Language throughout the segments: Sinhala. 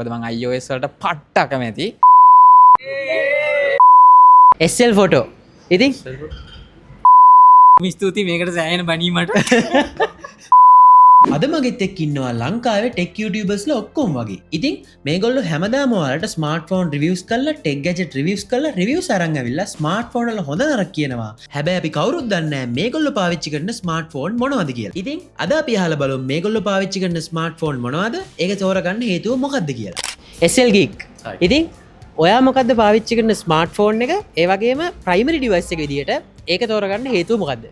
මොකද මම iOS වලට පට්ට අකමැති. SL photo. ඉතින් ස්තුතියි මේකට සෑහෙන බණීමට. අද මගෙත් එක්ක ඉන්නවා ලංකාවේ ටෙක් YouTubersලා ඔක්කොම වගේ. ඉතින් මේගොල්ලෝ හැමදාම ඔයාලට ස්මාර්ට්ෆෝන් රිවිව්ස් කරලා ටෙක් ගැජට් රිවිව්ස් කරලා රිවිව්ස් අරන් ඇවිල්ලා ස්මාර්ට්ෆෝන් වල හොඳ නරක කියනවා. හැබැයි අපි කවුරුත් දන්නේ නැහැ මේගොල්ලෝ පාවිච්චි කරන ස්මාර්ට්ෆෝන් මොනවද කියලා. ඉතින් අද අපි අහලා බලමු මේගොල්ලෝ පාවිච්චි කරන ස්මාර්ට්ෆෝන් මොනවද? ඒක තෝරගන්න හේතුව මොකක්ද කියලා. SL Geek. ඉතින් ඔයා මොකද්ද පාවිච්චි කරන ස්මාර්ට්ෆෝන් එක? ඒ වගේම ප්‍රයිමරි ඩිවයිස් එක විදියට ඒක තෝරගන්න හේතුව මොකද්ද?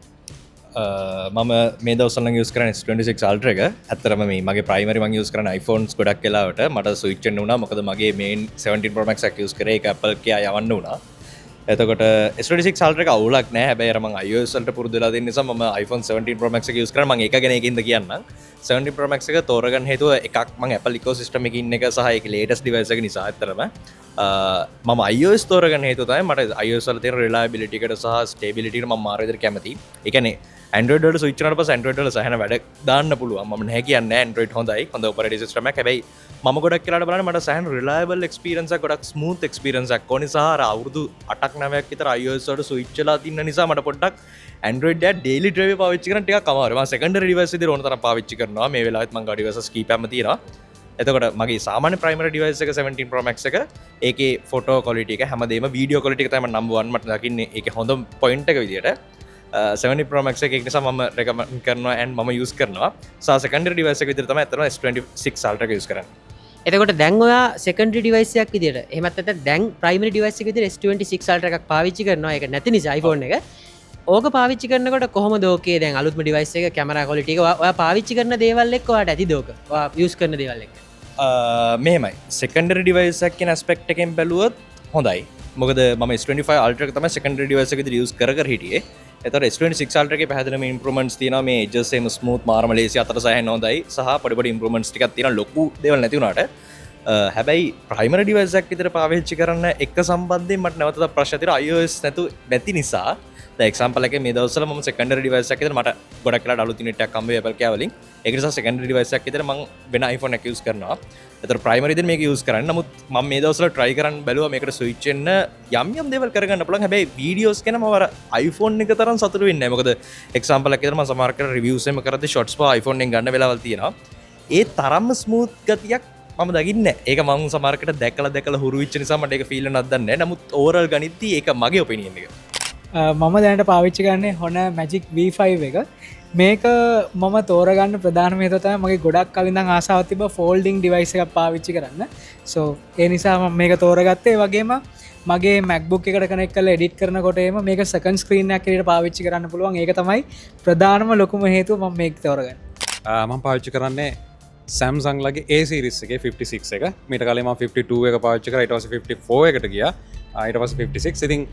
මම මේ දවසල යස් කරන S26 Ultra එක ඇත්තරම මේ මගේ ප්‍රයිමරි මං යස් කරන iPhones ගොඩක් වෙලාවට මට ස්විච් වෙන්න වුණා මොකද මගේ මේන් 17 Pro Max එක යස් කරේ ඒක Apple කියා යවන්න වුණා. එතකොට S26 Ultra එක අවුලක් නෑ හැබැයි අර මං iOS වලට පුරුදු වෙලා තියෙන නිසා මම iPhone 17 Pro Max එක යස් කරා මං ඒක ගැන ඒකින්ද කියන්නම්. 17 Pro Max එක තෝරගන්න හේතුව එකක් මං Apple ecosystem එකේ ඉන්න එක සහ ඒකේ latest device එක නිසා ඇත්තරම මම iOS තෝරගන්න හේතුව තමයි මට iOS වල තියෙන reliability එකට සහ stability එකට මම මාර විදිහට කැමතියි. ඒ කියන්නේ Android වලට switch කරනකොට පස්සේ Android වල සෑහෙන වැඩ දාන්න පුළුවන්. මම නැහැ කියන්නේ Android හොඳයි. හොඳ operating system එකක්. හැබැයි මම ගොඩක් වෙලාවට බලන්නේ මට සෑහෙන reliable experience එකක් ගොඩක් smooth experience එකක් ඕනේ සහ අර අවුරුදු 8ක් 9ක් විතර iOS වලට switch වෙලා තින්න නිසා මට පොඩ්ඩක් Android එක daily drive පාවිච්චි කරන්න ටිකක් අමාරුයි. මම secondary device විදිහට ඕන තරම් පාවිච්චි කරනවා. මේ වෙලාවෙත් මම ගාඩි devices කීපයක්ම තියෙනවා. එතකොට මගේ සාමාන්‍ය primary device එක 17 Pro Max එක ඒකේ photo quality එක හැමදේම video quality එක තමයි number 1 මට දකින්නේ ඒකේ හොඳ point එක විදිහට 70 Pro Max එක නිසා මම recommend කරනවා and මම use කරනවා සහ secondary device එක විදිහට තමයි අතන S26 Ultra එක use කරන්නේ. එතකොට දැන් ඔයා secondary device එකක් විදියට එහෙමත් නැත්නම් දැන් primary device එක විදියට S26 Ultra එකක් පාවිච්චි කරනවා ඒක නැති නිසා iPhone එක. ඕක පාවිච්චි කරනකොට කොහොමද ඕකේ දැන් අලුත්ම device එක camera quality එක ඔයා පාවිච්චි කරන දේවල් එක්ක ඔයාට ඇතිද ඕක? ඔයා use කරන දේවල් එක්ක. මෙහෙමයි secondary device එකක් කියන aspect එකෙන් බැලුවොත් හොඳයි. මොකද මම S25 Ultra එක තමයි secondary device එක විදිහට use කර හිටියේ. එතකොට S26 Ultra එකේ පැහැදිලිම improvements තියෙනවා මේ edges එහෙම smooth මාරම ලේසි අතට සෑහෙන හොඳයි සහ පොඩි පොඩි improvements ටිකක් තියෙනවා ලොකු දේවල් නැති වුණාට හැබැයි primary device එකක් විතර පාවිච්චි කරන්න එක සම්බන්ධයෙන් මට නැවතත් ප්‍රශ්න තියෙනවා iOS නැති නිසා දැන් example එකේ මේ දවස්වල මම secondary device එකක් විතර මට ගොඩක් වෙලාට අලුත් unit එකක් හම්බ වෙයි Apple කෑවලින් ඒක නිසා secondary device එකක් විතර මම වෙන iPhone එකක් use කරනවා. එතකොට primary දෙන මේක use කරන්නේ. නමුත් මම මේ දවස්වල try කරන්න බැලුවා මේකට switch වෙන්න යම් දේවල් කරගන්න පුළුවන්. හැබැයි videos ගැන මම අර iPhone එක තරම් සතුටු වෙන්නේ නැහැ. මොකද example එකක් විතර මම සමහර කර reviews එහෙම කරද්දී shots පහ iPhone එකෙන් ගන්න වෙලාවල් තියෙනවා. ඒ තරම්ම smooth ගතියක් මම දකින්නේ නැහැ. ඒක මම සමහරකට දැකලා හුරු වෙච්ච නිසා මට ඒක feel වෙනවද දන්නේ නැහැ. නමුත් overall ගනිද්දී ඒක මගේ opinion එක. මම දැනට පාවිච්චි කරන්නේ Honor Magic V5 එක. මේක මම තෝරගන්න ප්‍රධානම හේතුව තමයි මගේ ගොඩක් කලින් ඉඳන් ආසාවක් තිබ්බා folding device එකක් පාවිච්චි කරන්න. so ඒ නිසා මම මේක තෝරගත්තේ. ඒ වගේම මගේ MacBook එකට connect කරලා edit කරනකොට එම මේක second screen එකක් විදිහට පාවිච්චි කරන්න පුළුවන්. ඒක තමයි ප්‍රධානම ලොකුම හේතුව මම මේක තෝරගන්නේ. මම පාවිච්චි කරන්නේ Samsung ලගේ A series එකේ 56 එක. මීට කලින් මම 52 එක පාවිච්චි කරා. ඊට පස්සේ 54 එකට ගියා. ඊට පස්සේ 56. ඉතින්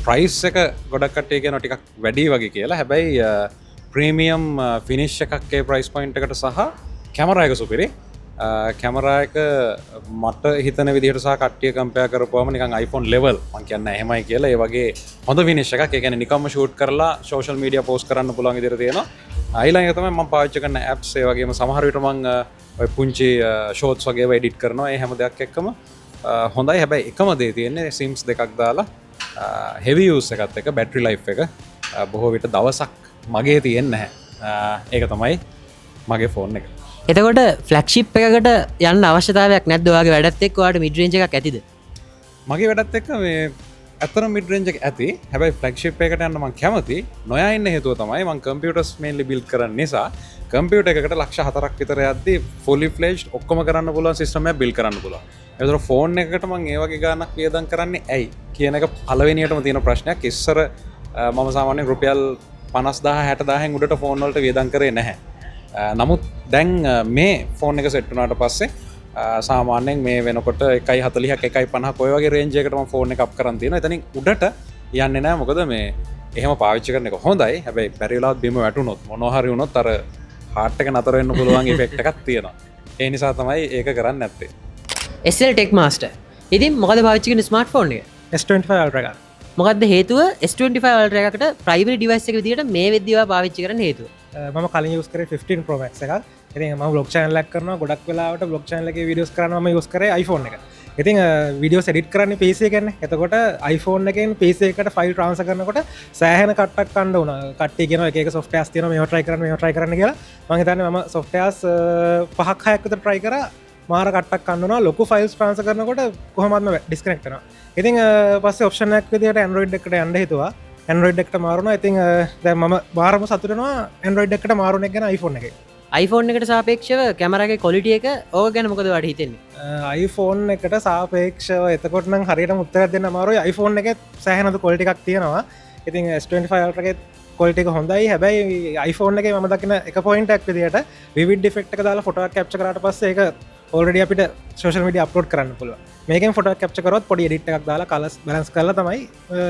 price එක ගොඩක් කට්ටිය කියනවා ටිකක් වැඩි වගේ කියලා. හැබැයි ප්‍රීමියම් ෆිනිෂ් එකක් ඒ ප්‍රයිස් පොයින්ට් එකට සහ කැමරා එක සුපිරි. කැමරා එක මට හිතන විදිහට සහ කට්ටිය කම්පෙයාර් කරපුවම නිකන් iPhone level මම කියන්නේ එහෙමයි කියලා. ඒ වගේ හොඳ ෆිනිෂ් එකක්. ඒ කියන්නේ නිකම්ම ෂූට් කරලා social media post කරන්න පුළුවන් විදිහට තියෙනවා. ඊළඟ එක තමයි මම පාවිච්චි කරන apps ඒ වගේම සමහර විට මම ඔය පුංචි shorts වගේ ඒවා edit කරනවා. ඒ හැම දෙයක් එක්කම හොඳයි. හැබැයි එකම දේ තියෙන්නේ sims දෙකක් දාලා heavy use එකත් එක්ක battery life එක බොහෝ විට දවසක් මගේ තියෙන්නේ නැහැ. ඒක තමයි මගේ ෆෝන් එක. එතකොට ෆ්ලැග්ෂිප් එකකට යන්න අවශ්‍යතාවයක් නැද්ද? ඔයාගේ වැඩත් එක්ක ඔයාට mid range එකක් ඇතිද? මගේ වැඩත් එක්ක මේ ඇත්තටම mid range එක ඇති. හැබැයි ෆ්ලැග්ෂිප් එකකට යන්න මම කැමති. නොයා ඉන්න හේතුව තමයි මම computers mainly build කරන්න නිසා computer එකකට ලක්ෂ 4ක් විතර යද්දී fully fledged ඔක්කොම කරන්න පුළුවන් system එකක් build කරන්න පුළුවන්. ඒතර ෆෝන් එකකට මම ඒ වගේ ගාණක් වියදම් කරන්නේ ඇයි කියන එක පළවෙනියටම තියෙන ප්‍රශ්නයක්. ඉස්සර මම සාමාන්‍යයෙන් රුපියල් 50000 60000න් උඩට ෆෝන් වලට වියදම් කරේ නැහැ. නමුත් දැන් මේ ෆෝන් එක සෙට් වුණාට පස්සේ සාමාන්‍යයෙන් මේ වෙනකොට 1.40ක් 1.50ක් ඔය වගේ රේන්ජ් එකකට මම ෆෝන් එක අප් කරන් තියෙනවා. එතනින් උඩට යන්නේ නැහැ. මොකද මේ එහෙම පාවිච්චි කරන එක හොඳයි. හැබැයි බැරි වෙලාවත් බිම වැටුනොත් මොනවා හරි වුණොත් අර හાર્ට් එක නතර වෙන්න පුළුවන් ඉෆෙක්ට් එකක් තියෙනවා. ඒ නිසා තමයි ඒක කරන්නේ නැත්තේ. SL Tech Master. ඉතින් මොකද පාවිච්චි කරන ස්මාර්ට්ෆෝන් එක? S25 Ultra එක. මොකක්ද හේතුව S25 Ultra එකකට primary device එක විදිහට මේ වෙද්දී ඔයා පාවිච්චි කරන්න හේතුව? මම කලින් යස් කර 15 Pro Max එකක්. ඉතින් මම බ්ලොග් channel එකක් කරනවා. ගොඩක් වෙලාවට බ්ලොග් channel එකේ වීඩියෝස් කරනවා මම යස් කරේ iPhone එක. ඉතින් වීඩියෝස් එඩිට් කරන්නේ PC එකෙන්. එතකොට iPhone එකෙන් PC එකට ෆයිල් ට්‍රාන්ස්ෆර් කරනකොට සෑහෙන කට්ටක් ගන්න උනා. කට්ටිය කියනවා එක එක softwares තියෙනවා මේවා try කරන්න කියලා. මම හිතන්නේ මම softwares 5ක් 6ක් විතර try කරා. මාර කට්ටක් ගන්න උනා. ලොකු ෆයිල්ස් ට්‍රාන්ස්ෆර් කරනකොට කොහොමත්ම ඩිස්කනෙක්ට් වෙනවා. ඉතින් පස්සේ ඔප්ෂන් එකක් විදිහට Android එකට යන්න හිතුවා. Android එකට මාරුණා. ඉතින් දැන් මම බාරම සතුටු වෙනවා Android එකට මාරුණ එක ගැන iPhone එකේ. iPhone එකට සාපේක්ෂව කැමරාගේ quality එක ඕක ගැන මොකද ඔයාලට හිතෙන්නේ? iPhone එකට සාපේක්ෂව එතකොට නම් හරියටම උත්තරයක් දෙන්න අමාරුයි. iPhone එකේ සෑහෙනද quality එකක් තියෙනවා. ඉතින් S25 Ultra එකේ quality එක හොඳයි. හැබැයි iPhone එකේ මම දකින එක point එකක් විදිහට vivid effect එක දාලා photo එකක් capture කරාට පස්සේ ඒක already අපිට social media upload කරන්න පුළුවන්. මේකෙන් ෆොටෝ එකක් capture කරොත් පොඩි edit එකක් දාලා colors balance කරලා තමයි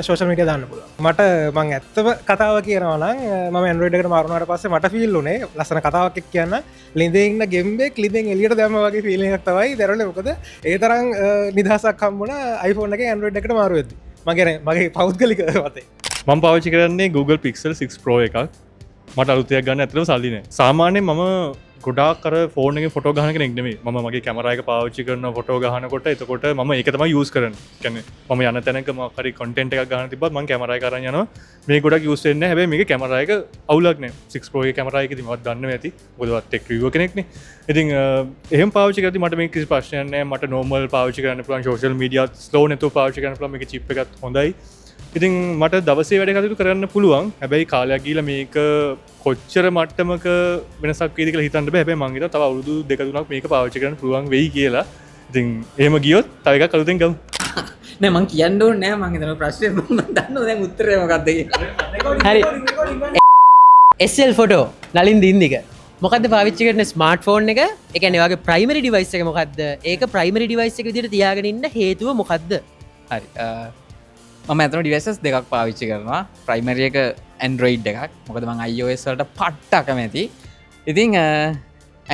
social media දාන්න පුළුවන්. මට මම ඇත්තම කතාව කියනවා නම් මම Android එකට මාරුනාට පස්සේ මට feel උනේ ලස්සන කතාවක් එක්ක කියන්න ලිඳේ ඉන්න ගෙම්බෙක් ලිඳෙන් එළියට දැම්මා වගේ feeling එකක් තමයි දැනුනේ. මොකද ඒ තරම් නිදහසක් හම්බුණා iPhone එකෙන් Android එකට මාරු වෙද්දි. මගේ පෞද්ගලික මතේ. මම පාවිච්චි කරන්නේ Google Pixel 6 Pro එකක්. මට අලුතයක් ගන්න ඇත්තටම සල්ලි නැහැ. සාමාන්‍යයෙන් මම ගොඩාක් කර ෆෝන් එකේ ෆොටෝ ගහන කෙනෙක් නෙමෙයි. මම මගේ කැමරා එක පාවිච්චි කරන ෆොටෝ ගහනකොට එතකොට මම ඒක තමයි යූස් කරන්නේ. කියන්නේ මම යන තැනක මොකක් හරි කන්ටෙන්ට් එකක් ගන්න තිබ්බත් මම කැමරා එක අරන් යනවා. මේ ගොඩක් යූස් වෙන්නේ නැහැ. හැබැයි මේකේ කැමරා එක අවුලක් නැහැ. 6 Pro එකේ කැමරා එකේදී මම දන්නවා ඇති. මොකද වත් ටෙක් රිවිවර් කෙනෙක්නේ. ඉතින් එහෙම පාවිච්චි කරද්දි මට මේක කිසි ප්‍රශ්නයක් නැහැ. මට normal පාවිච්චි කරන්න පුළුවන්. social media slow නැතුව පාවිච්චි කරන්න පුළුවන්. මේකේ chip එකත් හොඳයි. ඉතින් මට දවසේ වැඩ කටයුතු කරන්න පුළුවන්. හැබැයි කාලයක් ගිහිල්ලා මේක කොච්චර මට්ටමක වෙනසක් වේද කියලා හිතන්න බෑ. හැබැයි මං හිතනවා තව අවුරුදු 2-3ක් මේක පාවිච්චි කරන්න පුළුවන් වෙයි කියලා. ඉතින් එහෙම ගියොත් තව එකක් අලුතෙන් ගමු. නෑ මං කියන්න ඕනේ නෑ මං හිතනවා ප්‍රශ්නේ මම දන්නවා දැන් උත්තරේ මොකක්ද කියලා. හරි. SL photo Nalin දින්දික. මොකද්ද පාවිච්චි කරන ස්මාර්ට්ෆෝන් එක? ඒ කියන්නේ ඔයාගේ primary device එක මොකද්ද? ඒක primary device එක විදිහට තියාගෙන ඉන්න හේතුව මොකද්ද? හරි මම ඇතන ඩිවයිසස් දෙකක් පාවිච්චි කරනවා. ප්‍රයිමරි එක Android එකක්. මොකද මං iOS වලට පට්ට අකමැති. ඉතින්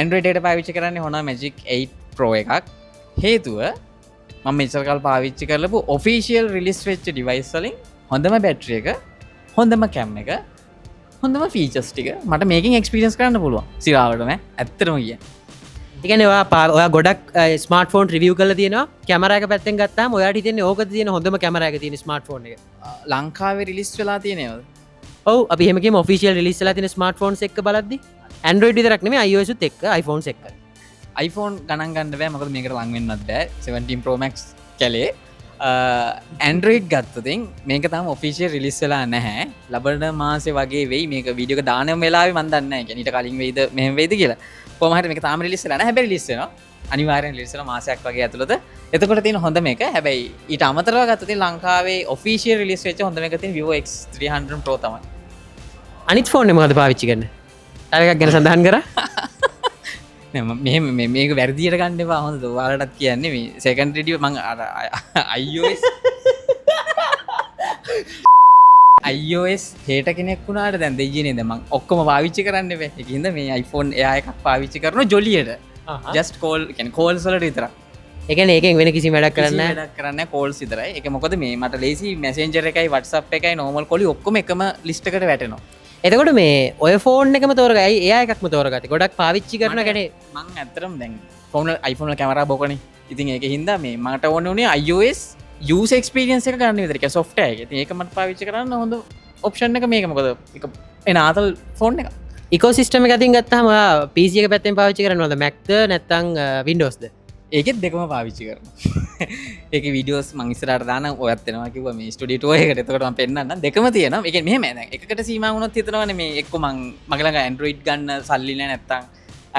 Android එකට පාවිච්චි කරන්නේ Honor Magic 8 Pro එකක්. හේතුව මම මෙච්චර කාල පාවිච්චි කරලපු official release වෙච්ච device වලින් හොඳම battery එක, හොඳම cam එක, හොඳම features ටික මට මේකෙන් experience කරන්න පුළුවන්. සිරාවටම ඇත්තටම කියන්නේ. එකන ඔයා ගොඩක් ස්මාර්ටෆෝන් රිවිය් කල තියෙන කැමරක පැත්තෙන් ගත්තාම ඔයාට හිතන්නේ ඕක තියෙන හොඳම කැමරක තියෙන ස්මාර්ට්ෆෝන් එක. ලංකාවේ රිලිස් වෙලා තියෙනවද? ඔව් අපි එහෙම කියමු ඔෆිෂියල් රිලීස් වෙලා තියෙන ස්මාර්ට්ෆෝන්ස් එක්ක බලද්දි Android විතරක් නෙමෙයි iOS උත් එක්ක iPhones එක්ක. iPhone ගණන් ගන්න බෑ මොකද මේකට ලං වෙන්නත් බෑ 17 Pro Max කැලේ. Android ගත්තොතින් මේක තාම ඔෆිෂියල් රිලිස් වෙලා නැහැ. ලබන මාසේ වගේ වෙයි. මේක වීඩියෝ එක දාන වෙලාවේ මම දන්නේ නැහැ. කියන්නේ ඊට කලින් වෙයිද මෙහෙම වෙයිද කියලා. කොහොම හරි මේක තාම රිලිස් වෙලා නැහැ. හැබැයි රිලිස් වෙනවා. අනිවාර්යෙන් රිලිස් වෙනවා මාසයක් වගේ ඇතුළත. එතකොට තියෙන හොඳ මේක. හැබැයි ඊට අමතරව ගත්තොත් ලංකාවේ ඔෆිෂියල් රිලිස් වෙච්ච හොඳ මේක තියෙන Vivo X300 Pro තමයි. අනිත් ෆෝන් එක මොකද පාවිච්චි කරන්නේ? තව එකක් ගැන සඳහන් කරා. නෑ මෙහෙම මේක වැරදියට ගන්න එපා. හොඳද? ඔයාලටත් කියන්නේ මේ second review මම iOS හේට කෙනෙක් වුණාට දැන් දෙයියනේ දැන් මම ඔක්කොම පාවිච්චි කරන්න බෑ. ඒකින්ද මේ iPhone එයා එකක් පාවිච්චි කරනවා ජොලියට. just call කියන්නේ calls වලට විතරක්. ඒ කියන්නේ ඒකෙන් වෙන කිසිම වැඩක් කරන්නේ නැහැ. වැඩක් කරන්නේ නැහැ calls විතරයි. ඒක මොකද මේ මට lazy messenger එකයි WhatsApp එකයි normal call ඔක්කොම එකම list එකට වැටෙනවා. එතකොට මේ ඔය ෆෝන් එකම තෝරගයි එයා එකක්ම තෝරගත්තේ. ගොඩක් පාවිච්චි කරන කෙනේ මං ඇත්තටම දැන් ෆෝන් iPhone වල කැමරා බොකනේ. ඉතින් ඒක හින්දා මේ මට ඕනේ උනේ iOS user experience එක ගන්න විතරයි. ඒක software එක. ඉතින් ඒක මට පාවිච්චි කරන්න හොඳ option එක මේක. මොකද ඒක එන ආතල් ෆෝන් එක. ඉකෝසිස්ටම් එක අතින් ගත්තාම ඔයා PC එක පැත්තෙන් පාවිච්චි කරනවද Macද නැත්නම් Windowsද? ඒකෙත් දෙකම පාවිච්චි කරනවා. ඒක වීඩියෝස් මං ඉස්සරහට දාන ඔයත් වෙනවා කිව්වා මේ ස්ටුඩියෝ ටූර් එකකට. එතකොට මම පෙන්නන්නම්. දෙකම තියෙනවා. ඒ කියන්නේ මෙහෙම දැන් එකකට සීමා වුණොත් හිතනවනේ මේ එක්ක මගේ ළඟ Android ගන්න සල්ලි නැහැ නැත්තම්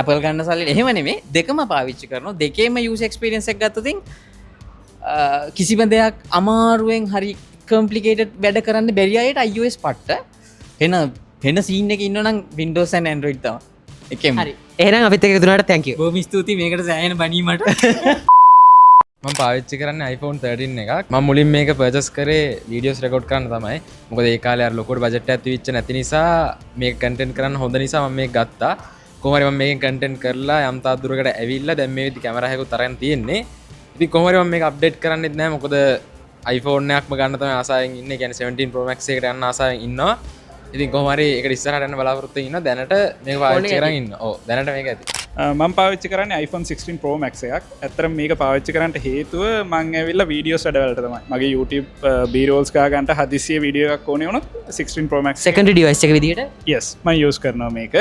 Apple ගන්න සල්ලි එහෙම නෙමෙයි. දෙකම පාවිච්චි කරනවා. දෙකේම user experience එක ගත්තොත් කිසිම දෙයක් අමාරුවෙන් හරි complicated වැඩ කරන්න බැරි අයට iOS පට්ට. වෙන සීන් එකේ ඉන්නවනම් Windows and Android තමයි. එකෙම. හරි. එහෙනම් අපිත් එක්ක දුනාට thank you. බොහොම ස්තුතියි මේකට සෑහෙන බණීමට. මම පාවිච්චි කරන්නේ iPhone 13 එකක්. මම මුලින් මේක පර්චේස් කරේ වීඩියෝස් රෙකෝඩ් කරන්න තමයි. මොකද ඒ කාලේ අර ලොකුට බජට් එකක් තිබිච්ච නැති නිසා මේක කන්ටෙන්ට් කරන්න හොඳ නිසා මම මේක ගත්තා. කොහොම හරි මම මේකෙන් කන්ටෙන්ට් කරලා යම් තාක් දුරකට ඇවිල්ලා දැන් මේ විදි කැමරා එකකුත් අරන් තියෙන්නේ. ඉතින් කොහොම හරි මම මේක අප්ඩේට් කරන්නෙත් නැහැ. මොකද iPhone එකක්ම ගන්න තමයි ආසාවෙන් ඉන්නේ. කියන්නේ 17 Pro Max එකට යන්න ආසාවෙන් ඉන්නවා. ඉතින් කොහමරි එක ඉස්සරහටන්න බලාපොරොත්තු ඉන්න දැනට මේ පාවිච්චි කරන් ඉන්න ඕ දැනට මේක ඇති මං පාවිච්චි කරන්න iPhone 16 Pro Max එකක් ඇතරම් මේක පාවිච්චි කරන්නට හේතුව මං ඇවිල්ල වීඩියෝස් වැඩවලට තමයි මගේ YouTube බීරෝල්ස් ගාගන්ට හදිසිය වීඩියෝ එකක් ඕනේ වුණොත් 16 Pro Max සෙකන්ඩරි ඩිවයිස් එක විදිහට yes මං යූස් කරනවා මේක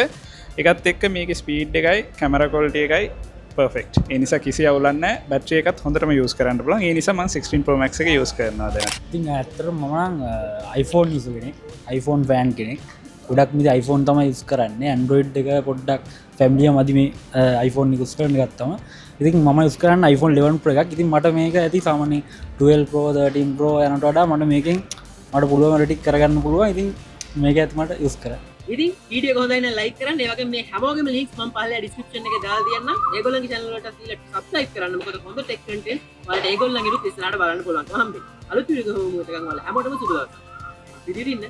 එකත් එක්ක මේක ස්පීඩ් එකයි කැමරා ක්වොලිටි එකයි පර්ෆෙක්ට් ඒ නිසා කිසි අවුලක් නැහැ බැටරි එකත් හොඳටම යූස් කරන්න පුළුවන් ඒ නිසා මං 16 Pro Max එක යූස් කරනවා දැන් ඉතින් ඇත්තටම මම නම් iPhone යූස් කෙනෙක් iPhone ෆෑන් කෙනෙක් ගොඩක් මිද iPhone තමයි යූස් කරන්නේ Android එක පොඩ්ඩක් ෆැමිලිය මදි මේ iPhone එක යූස් කරන්න ගත්තම ඉතින් මම යූස් කරන්නේ iPhone 11 Pro එකක් ඉතින් මට මේක ඇති සාමාන්‍යයෙන් 12 Pro 13 Pro යනට වඩා මට මේකෙන් මට පුළුවන් රෙඩික් කරගන්න පුළුවන් ඉතින් මේක ඇති මට යූස් කරා ඉතින් වීඩියෝ එක හොඳයි නම් ලයික් කරන්න ඒ වගේම මේ හැමෝගෙම ලින්ක්ස් මම පහළ ඩිස්ක්‍රිප්ෂන් එකේ දාලා තියන්නම් ඒගොල්ලන්ගේ channel වලට සබ්ස්ක්‍රයිබ් කරන්න මොකද හොඳ ටෙක් කන්ටෙන්ට් ඔයාලට ඒගොල්ලන්ගේ රුත් ඉස්සරහට බලන්න පුළුවන්කම හම්බෙයි අලුත් වීඩියෝ එකක් ඔයාලා හැමෝටම සුබ දවසක් විදිරින්න